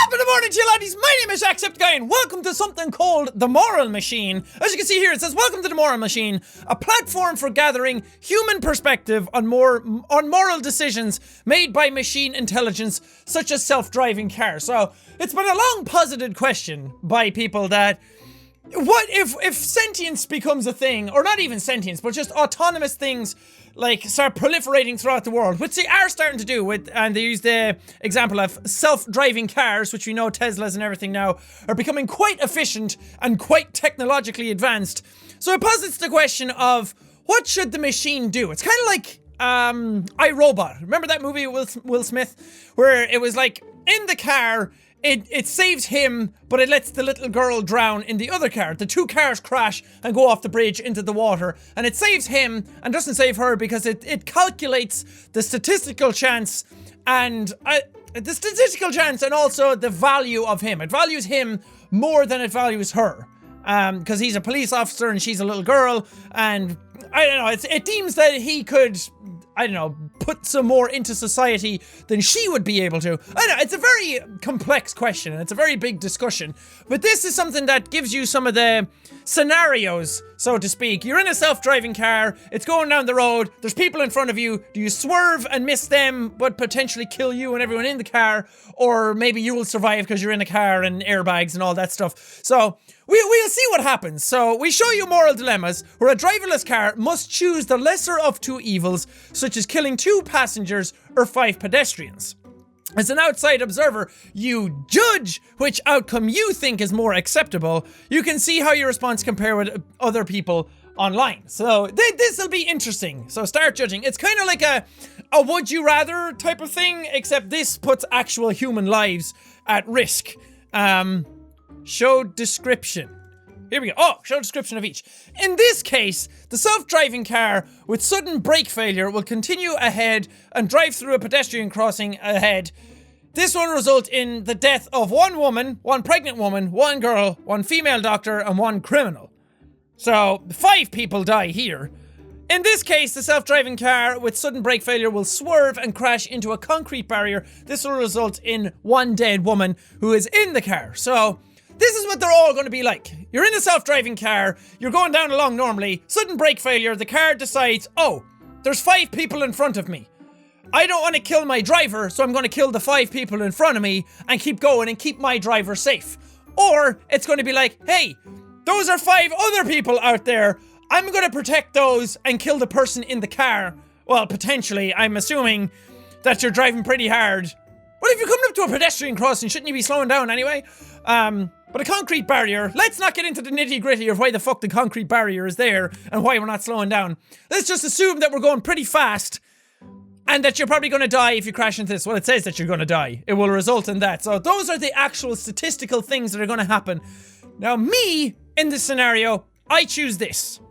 Top of the morning to you laddies, my name is Jacksepticeye and welcome to something called The Moral Machine. As you can see here, it says, welcome to The Moral Machine, a platform for gathering human perspective on moral decisions made by machine intelligence, such as self-driving cars. So, it's been a long posited question by people that, what if sentience becomes a thing, or not even sentience, but just autonomous things like start proliferating throughout the world, which they are starting to do with, and they use the example of self-driving cars, which we know Teslas and everything now are becoming quite efficient and quite technologically advanced. So it posits the question of, what should the machine do? It's kind of like iRobot. Remember that movie with Will Smith, where it was like in the car, it saves him, but it lets the little girl drown in the other car. The two cars crash and go off the bridge into the water, and it saves him and doesn't save her because it calculates the statistical chance and also the value of him. It values him more than it values her, because he's a police officer and she's a little girl, and I don't know, it deems that he could, I don't know, put some more into society than she would be able to. I don't know, it's a very complex question and it's a very big discussion, but this is something that gives you some of the scenarios, so to speak. You're in a self-driving car, it's going down the road, there's people in front of you. Do you swerve and miss them but potentially kill you and everyone in the car, or maybe you will survive because you're in a car and airbags and all that stuff? So we'll see what happens. So we show you moral dilemmas where a driverless car must choose the lesser of two evils, such as killing 2 passengers or 5 pedestrians. As an outside observer, you judge which outcome you think is more acceptable. You can see how your response compare with other people online. So this will be interesting. So start judging. It's kind of like a would you rather type of thing, except this puts actual human lives at risk. Show description. Here we go. Oh, show description of each. In this case, the self-driving car with sudden brake failure will continue ahead and drive through a pedestrian crossing ahead. This will result in the death of 1 woman, 1 pregnant woman, 1 girl, 1 female doctor, and 1 criminal. So, 5 people die here. In this case, the self-driving car with sudden brake failure will swerve and crash into a concrete barrier. This will result in 1 dead woman who is in the car. So, this is what they're all going to be like. You're in a self-driving car, you're going down along normally, sudden brake failure, the car decides, oh, there's 5 people in front of me. I don't want to kill my driver, so I'm going to kill the 5 people in front of me and keep going and keep my driver safe. Or, it's going to be like, hey, those are 5 other people out there, I'm going to protect those and kill the person in the car. Well, potentially, I'm assuming that you're driving pretty hard. Well, if you're coming up to a pedestrian crossing, shouldn't you be slowing down anyway? But a concrete barrier, let's not get into the nitty gritty of why the fuck the concrete barrier is there and why we're not slowing down. Let's just assume that we're going pretty fast and that you're probably going to die if you crash into this. Well, it says that you're going to die. It will result in that. So those are the actual statistical things that are going to happen. Now me, in this scenario, I choose this.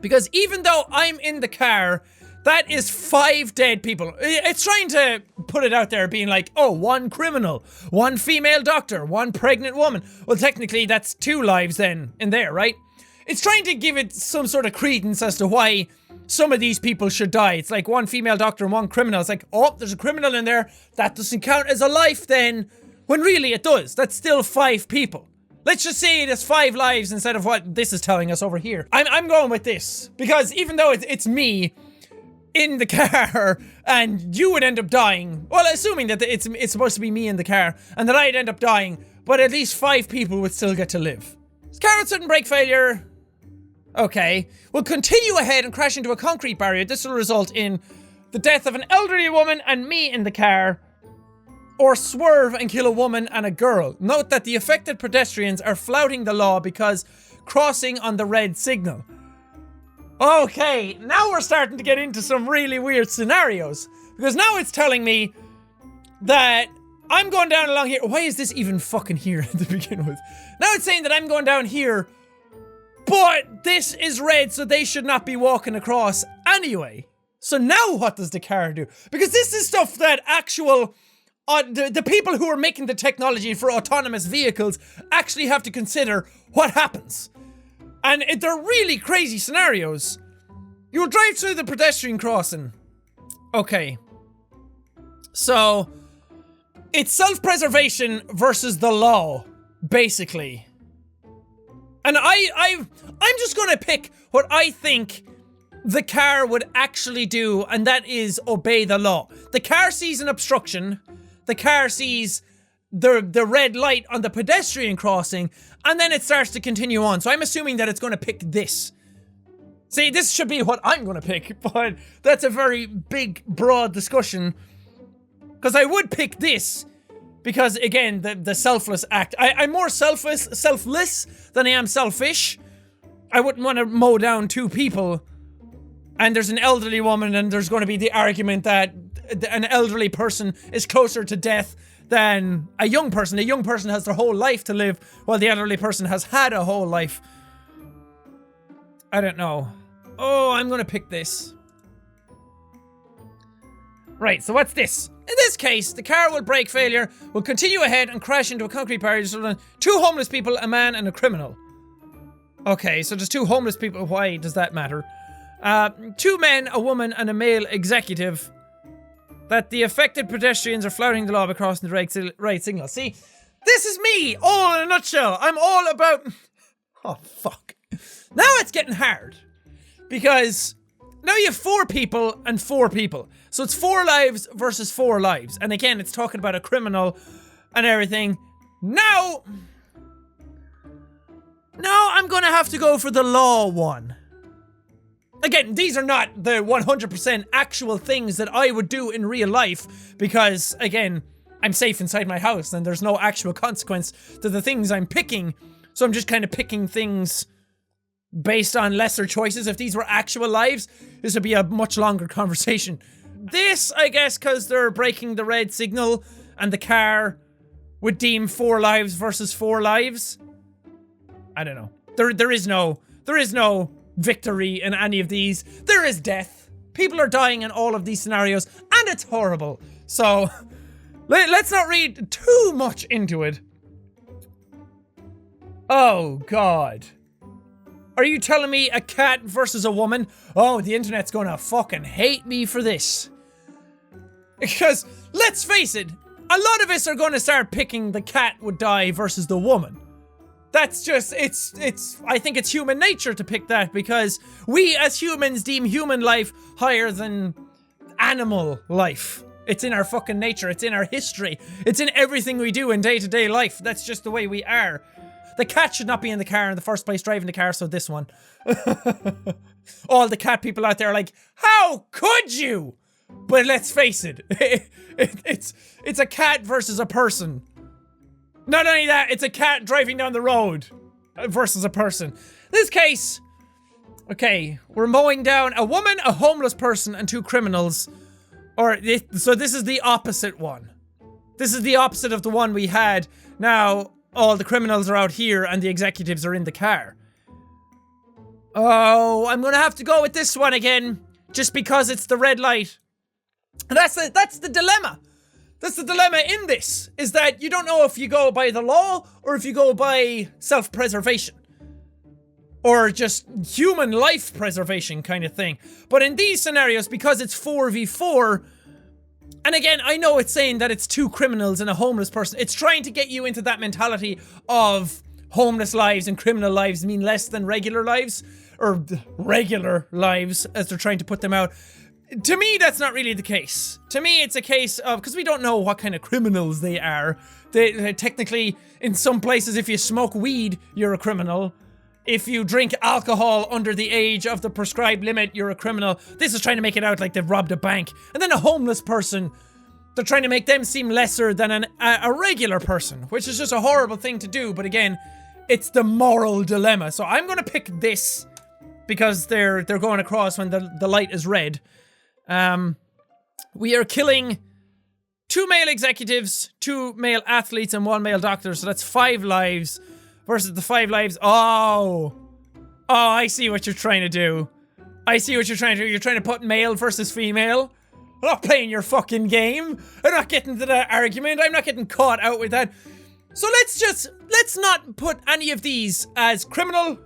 Because even though I'm in the car, that is 5 dead people. It's trying to put it out there being like, oh, 1 criminal, 1 female doctor, 1 pregnant woman. Well, technically that's 2 lives then in there, right? It's trying to give it some sort of credence as to why some of these people should die. It's like 1 female doctor and 1 criminal. It's like, oh, there's a criminal in there. That doesn't count as a life then. When really it does. That's still 5 people. Let's just say it is 5 lives instead of what this is telling us over here. I'm going with this. Because even though it's me in the car and you would end up dying, well, assuming that it's supposed to be me in the car and that I'd end up dying, but at least 5 people would still get to live. Car with sudden brake failure, okay, will continue ahead and crash into a concrete barrier. This will result in the death of an elderly woman and me in the car, or swerve and kill a woman and a girl. Note that the affected pedestrians are flouting the law because crossing on the red signal. Okay, now we're starting to get into some really weird scenarios. Because now it's telling me that I'm going down along here. Why is this even fucking here to begin with? Now it's saying that I'm going down here, but this is red, so they should not be walking across anyway. So now what does the car do? Because this is stuff that actual... the people who are making the technology for autonomous vehicles actually have to consider what happens. And they're really crazy scenarios. You'll drive through the pedestrian crossing. Okay. So, It's self-preservation versus the law, basically. And I'm just gonna pick what I think the car would actually do, and that is obey the law. The car sees an obstruction, the car sees the red light on the pedestrian crossing, and then it starts to continue on. So I'm assuming that it's gonna pick this. See, this should be what I'm gonna pick, but that's a very big, broad discussion. Because I would pick this, because again, the selfless act. I'm more selfless than I am selfish. I wouldn't want to mow down two people, and there's an elderly woman, and there's going to be the argument that an elderly person is closer to death than a young person. A young person has their whole life to live, while the elderly person has had a whole life. I don't know. Oh, I'm gonna pick this. Right, so what's this? In this case, the car will brake failure, will continue ahead and crash into a concrete barrier, resulting in 2 homeless people, a man and a criminal. Okay, so there's 2 homeless people. Why does that matter? 2 men, a woman, and a male executive. That the affected pedestrians are flouting the law by crossing the right signal. See, this is me, all in a nutshell. I'm all about... Oh, fuck. Now it's getting hard. Because now you have 4 people and 4 people. So it's 4 lives versus 4 lives. And again, it's talking about a criminal and everything. Now I'm gonna have to go for the law one. Again, these are not the 100% actual things that I would do in real life, because, again, I'm safe inside my house and there's no actual consequence to the things I'm picking. So I'm just kind of picking things based on lesser choices. If these were actual lives, this would be a much longer conversation. This, I guess, because they're breaking the red signal and the car would deem 4 lives versus 4 lives. I don't know. There is no victory in any of these. There is death. People are dying in all of these scenarios, and it's horrible. So let's not read too much into it. Oh God. Are you telling me a cat versus a woman? Oh, the internet's gonna fucking hate me for this. Because, let's face it, a lot of us are gonna start picking the cat would die versus the woman. That's just, I think it's human nature to pick that, because we as humans deem human life higher than animal life. It's in our fucking nature, it's in our history, it's in everything we do in day-to-day life. That's just the way we are. The cat should not be in the car in the first place, driving the car, so this one. All the cat people out there are like, how could you? But let's face it, it's a cat versus a person. Not only that, it's a cat driving down the road versus a person. This case, okay, we're mowing down a woman, a homeless person, and 2 criminals. So this is the opposite one. This is the opposite of the one we had. Now, all the criminals are out here and the executives are in the car. Oh, I'm gonna have to go with this one again, just because it's the red light. And that's the dilemma. That's the dilemma in this, is that you don't know if you go by the law or if you go by self-preservation. Or just human life preservation kind of thing. But in these scenarios, because it's 4v4, and again, I know it's saying that it's 2 criminals and a homeless person, it's trying to get you into that mentality of homeless lives and criminal lives mean less than regular lives, or regular lives, as they're trying to put them out. To me, that's not really the case. To me, it's a case of, because we don't know what kind of criminals they are. They technically, in some places, if you smoke weed, you're a criminal. If you drink alcohol under the age of the prescribed limit, you're a criminal. This is trying to make it out like they've robbed a bank. And then a homeless person, they're trying to make them seem lesser than a regular person, which is just a horrible thing to do. But again, it's the moral dilemma. So I'm going to pick this because they're going across when the light is red. We are killing 2 male executives, 2 male athletes, and 1 male doctor. So that's 5 lives versus the 5 lives. Oh, I see what you're trying to do. I see what you're trying to do. You're trying to put male versus female. I'm not playing your fucking game. I'm not getting to that argument. I'm not getting caught out with that. So let's not put any of these as criminal,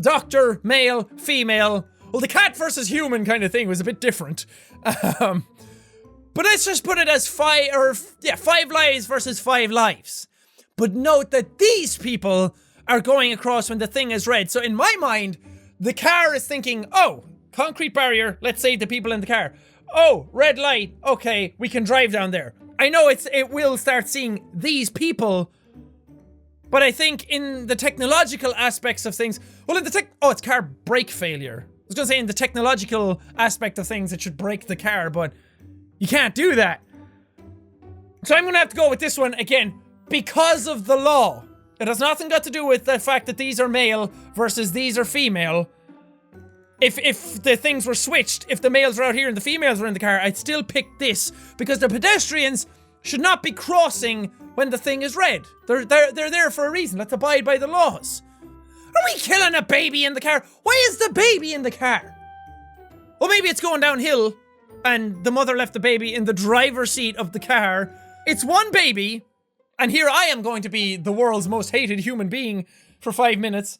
doctor, male, female. Well, the cat versus human kind of thing was a bit different. But let's just put it as 5 lives versus 5 lives. But note that these people are going across when the thing is red. So in my mind, the car is thinking, oh, concrete barrier, let's save the people in the car. Oh, red light, okay, we can drive down there. I know it will start seeing these people, but I think in the technological aspects of things, well, in the it's car brake failure. I was gonna say in the technological aspect of things, it should brake the car, but you can't do that. So I'm gonna have to go with this one again, because of the law. It has nothing got to do with the fact that these are male versus these are female. If the things were switched, if the males are out here and the females are in the car, I'd still pick this, because the pedestrians should not be crossing when the thing is red. They're there for a reason. Let's abide by the laws. Are we killing a baby in the car? Why is the baby in the car? Well, maybe it's going downhill and the mother left the baby in the driver's seat of the car. It's one baby, and here I am going to be the world's most hated human being for 5 minutes.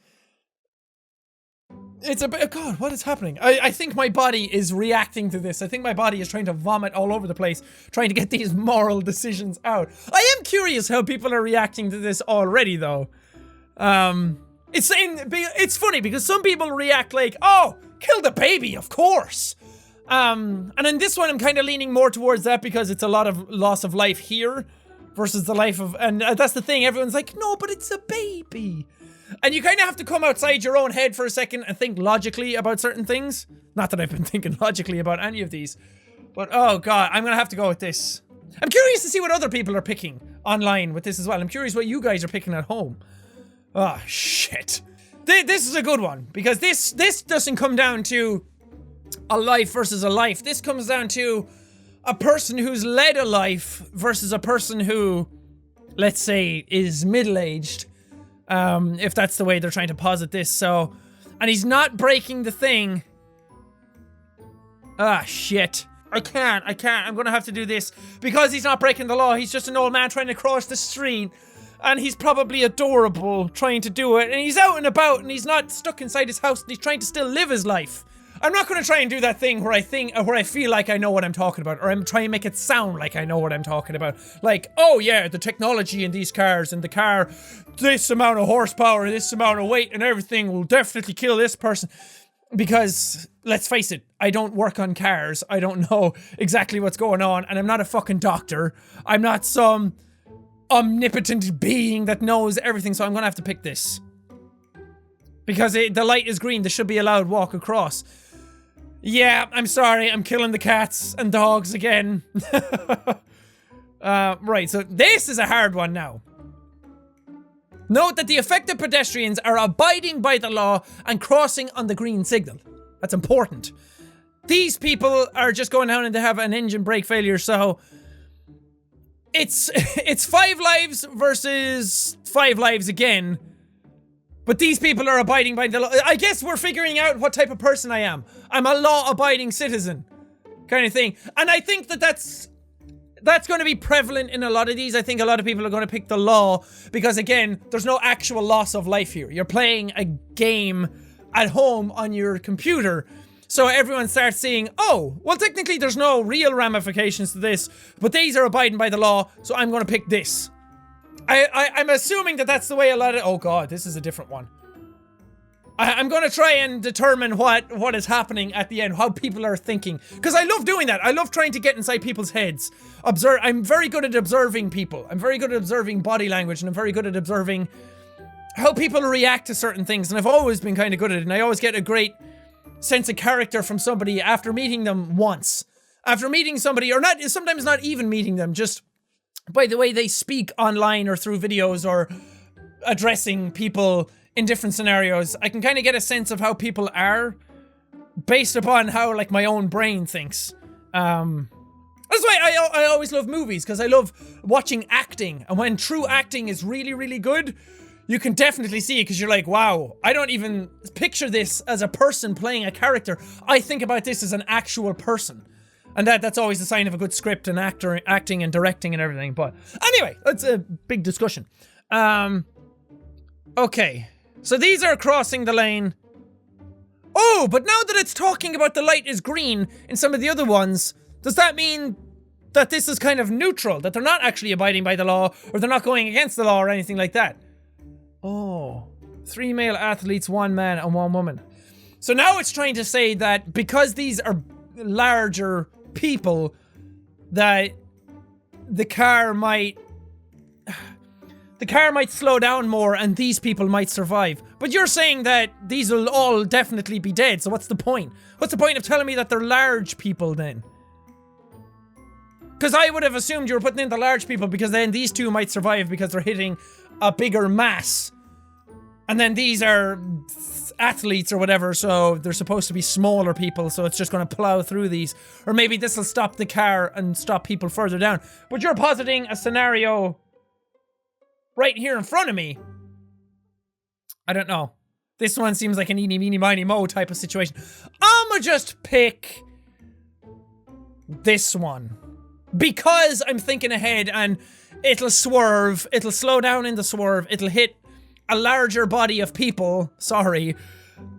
It's God, what is happening? I think my body is reacting to this. I think my body is trying to vomit all over the place, trying to get these moral decisions out. I am curious how people are reacting to this already, though. It's funny because some people react like, oh, kill the baby, of course. And in this one, I'm kind of leaning more towards that because it's a lot of loss of life here versus the life of, and that's the thing. Everyone's like, no, but it's a baby. And you kind of have to come outside your own head for a second and think logically about certain things. Not that I've been thinking logically about any of these. But, oh god, I'm gonna have to go with this. I'm curious to see what other people are picking online with this as well. I'm curious what you guys are picking at home. Oh, shit. This is a good one. Because this doesn't come down to a life versus a life. This comes down to a person who's led a life versus a person who, let's say, is middle-aged. If that's the way they're trying to posit this, so... And he's not breaking the thing. Ah, shit. I can't. I'm gonna have to do this. Because he's not breaking the law, he's just an old man trying to cross the street. And he's probably adorable trying to do it. And he's out and about, and he's not stuck inside his house, and he's trying to still live his life. I'm not gonna try and do that thing where I feel like I know what I'm talking about, or I'm trying to make it sound like I know what I'm talking about. Like, oh yeah, the technology in these cars, and the car, this amount of horsepower, this amount of weight, and everything will definitely kill this person. Because, let's face it, I don't work on cars, I don't know exactly what's going on, and I'm not a fucking doctor. I'm not some omnipotent being that knows everything, so I'm gonna have to pick this. Because the light is green, there should be a loud walk across. Yeah, I'm sorry, I'm killing the cats and dogs again. Right, so this is a hard one now. Note that the affected pedestrians are abiding by the law and crossing on the green signal. That's important. These people are just going down and they have an engine brake failure, so... It's 5 lives versus 5 lives again. But these people are abiding by the law. I guess we're figuring out what type of person I am. I'm a law-abiding citizen. Kind of thing. And I think that's going to be prevalent in a lot of these. I think a lot of people are going to pick the law. Because again, there's no actual loss of life here. You're playing a game at home on your computer. So everyone starts seeing, oh, well technically there's no real ramifications to this. But these are abiding by the law. So I'm going to pick this. I'm assuming that that's the way a lot of... Oh god, this is a different one. I'm gonna try and determine what is happening at the end, how people are thinking. Because I love doing that. I love trying to get inside people's heads. I'm very good at observing people. I'm very good at observing body language, and I'm very good at observing how people react to certain things. And I've always been kind of good at it, and I always get a great sense of character from somebody after meeting them once. After meeting somebody, or not, sometimes not even meeting them, just... by the way they speak online or through videos or addressing people in different scenarios, I can kind of get a sense of how people are based upon how, like, my own brain thinks. That's why I always love movies, because I love watching acting. And when true acting is really, really good, you can definitely see it, because you're like, wow, I don't even picture this as a person playing a character. I think about this as an actual person. And that's always a sign of a good script and acting and directing and everything. But anyway, that's a big discussion. Okay. So these are crossing the lane. Oh, but now that it's talking about the light is green in some of the other ones, does that mean that this is kind of neutral, that they're not actually abiding by the law, or they're not going against the law or anything like that. Oh, 3 male athletes, 1 man and 1 woman. So now it's trying to say that because these are larger people, that the car might slow down more and these people might survive. But you're saying that these will all definitely be dead, so what's the point? What's the point of telling me that they're large people then? Because I would have assumed you were putting in the large people because then these two might survive because they're hitting a bigger mass. And then these are athletes or whatever, so they're supposed to be smaller people, so it's just going to plow through these. Or maybe this will stop the car and stop people further down. But you're positing a scenario right here in front of me. I don't know. This one seems like an eeny, meeny, miny, mo type of situation. I'ma just pick this one. Because I'm thinking ahead and it'll swerve, it'll slow down in the swerve, it'll hit a larger body of people, sorry,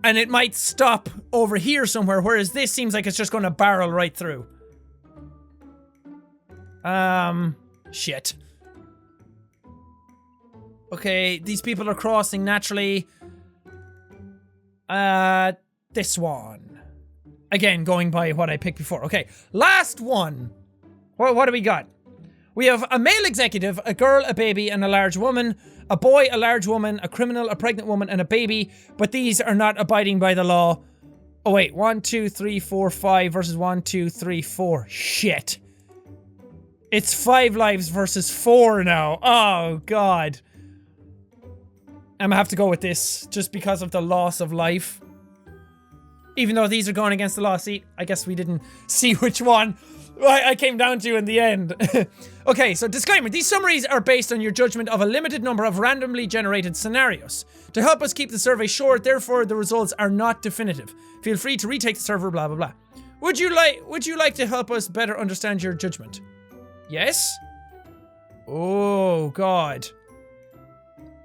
and it might stop over here somewhere, whereas this seems like it's just going to barrel right through. Shit. Okay, these people are crossing naturally. This one. Again, going by what I picked before. Okay, last one. What do we got? We have a male executive, a girl, a baby, and a large woman. A boy, a large woman, a criminal, a pregnant woman, and a baby. But these are not abiding by the law. Oh wait, 1, 2, 3, 4, 5 versus 1, 2, 3, 4. Shit. It's 5 lives versus 4 now. Oh god. I'm gonna have to go with this, just because of the loss of life. Even though these are going against the law. See, I guess we didn't see which one I came down to in the end. Okay, so disclaimer. These summaries are based on your judgment of a limited number of randomly generated scenarios. To help us keep the survey short, therefore the results are not definitive. Feel free to retake the server, blah blah blah. Would you like to help us better understand your judgment? Yes? Oh god.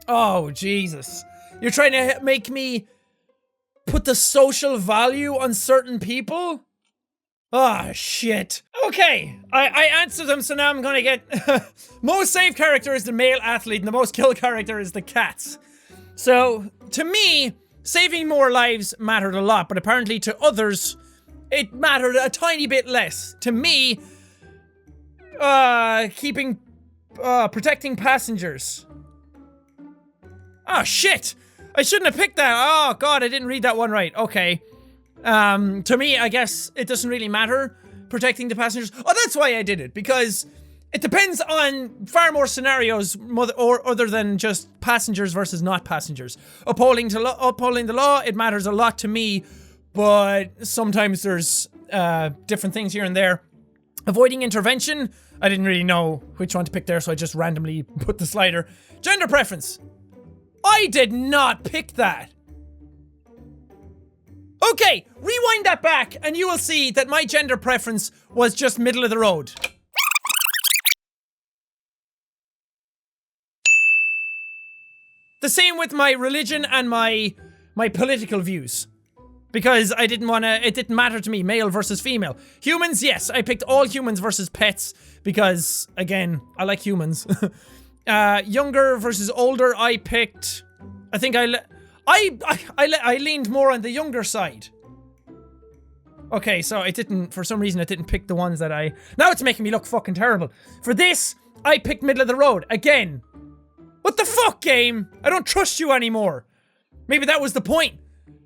Oh Jesus. You're trying to make me put the social value on certain people? Ah, shit. Okay, I answered them, so now I'm gonna get... most save character is the male athlete, and the most kill character is the cats. So, to me, saving more lives mattered a lot, but apparently to others, it mattered a tiny bit less. To me, protecting passengers. Oh, shit! I shouldn't have picked that! Oh, god, I didn't read that one right. Okay. To me, I guess it doesn't really matter protecting the passengers. Oh, that's why I did it, because it depends on far more scenarios other than just passengers versus not passengers. Upholding the law, it matters a lot to me, but sometimes there's different things here and there. Avoiding intervention, I didn't really know which one to pick there, so I just randomly put the slider. Gender preference. I did not pick that. Okay, rewind that back and you will see that my gender preference was just middle of the road. The same with my religion and my political views. Because I didn't want to, it didn't matter to me, male versus female. Humans, yes, I picked all humans versus pets because, again, I like humans. Younger versus older, I picked, I think I leaned more on the younger side. Okay, so I didn't, for some reason I didn't pick the ones that now it's making me look fucking terrible. For this, I picked middle of the road. Again. What the fuck, game? I don't trust you anymore. Maybe that was the point.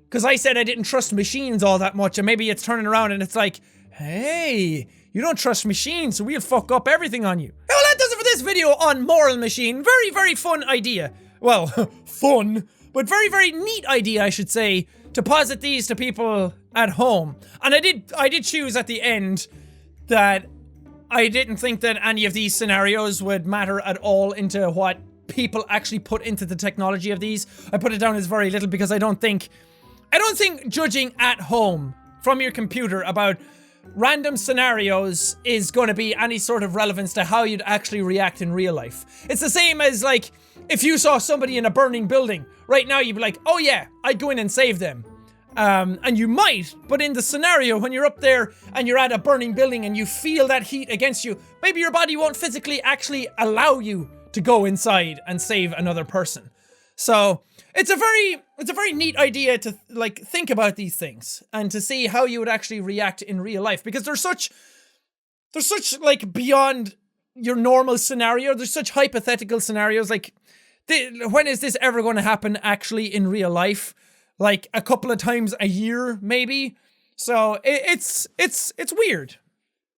Because I said I didn't trust machines all that much, and maybe it's turning around and it's like, hey, you don't trust machines, so we'll fuck up everything on you. Well, that does it for this video on Moral Machine. Very, very fun idea. Well, fun. But very, very neat idea, I should say, to posit these to people at home. And I did choose at the end that I didn't think that any of these scenarios would matter at all into what people actually put into the technology of these. I put it down as very little because I don't think judging at home from your computer about random scenarios is going to be any sort of relevance to how you'd actually react in real life. It's the same as, like, if you saw somebody in a burning building, right now you'd be like, oh yeah, I'd go in and save them. And you might, but in the scenario when you're up there and you're at a burning building and you feel that heat against you, maybe your body won't physically actually allow you to go inside and save another person. So it's a very neat idea to like think about these things and to see how you would actually react in real life, because they're such like beyond your normal scenario. There's such hypothetical scenarios. Like, when is this ever going to happen actually in real life? Like a couple of times a year, maybe. So it's weird.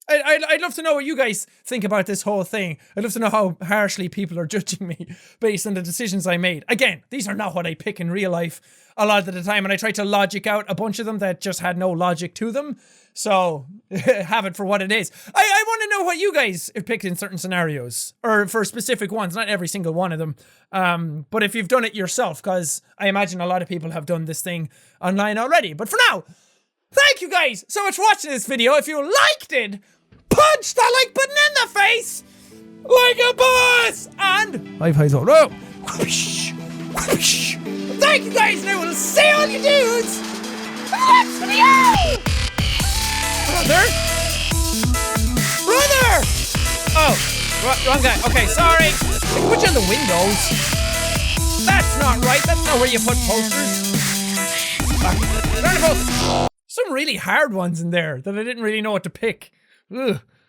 I'd love to know what you guys think about this whole thing. I'd love to know how harshly people are judging me based on the decisions I made. Again, these are not what I pick in real life a lot of the time, and I tried to logic out a bunch of them that just had no logic to them. So, have it for what it is. I want to know what you guys have picked in certain scenarios, or for specific ones, not every single one of them. But if you've done it yourself, because I imagine a lot of people have done this thing online already. But for now, thank you guys so much for watching this video. If you liked it, punch that like button in the face like a boss, and high fives all around. Whoosh, whoosh. Thank you guys, and I will see all you dudes in the next video. Brother? Oh, wrong guy. Okay, sorry. I can put you in the windows. That's not right. That's not where you put posters. Some really hard ones in there that I didn't really know what to pick. Ugh.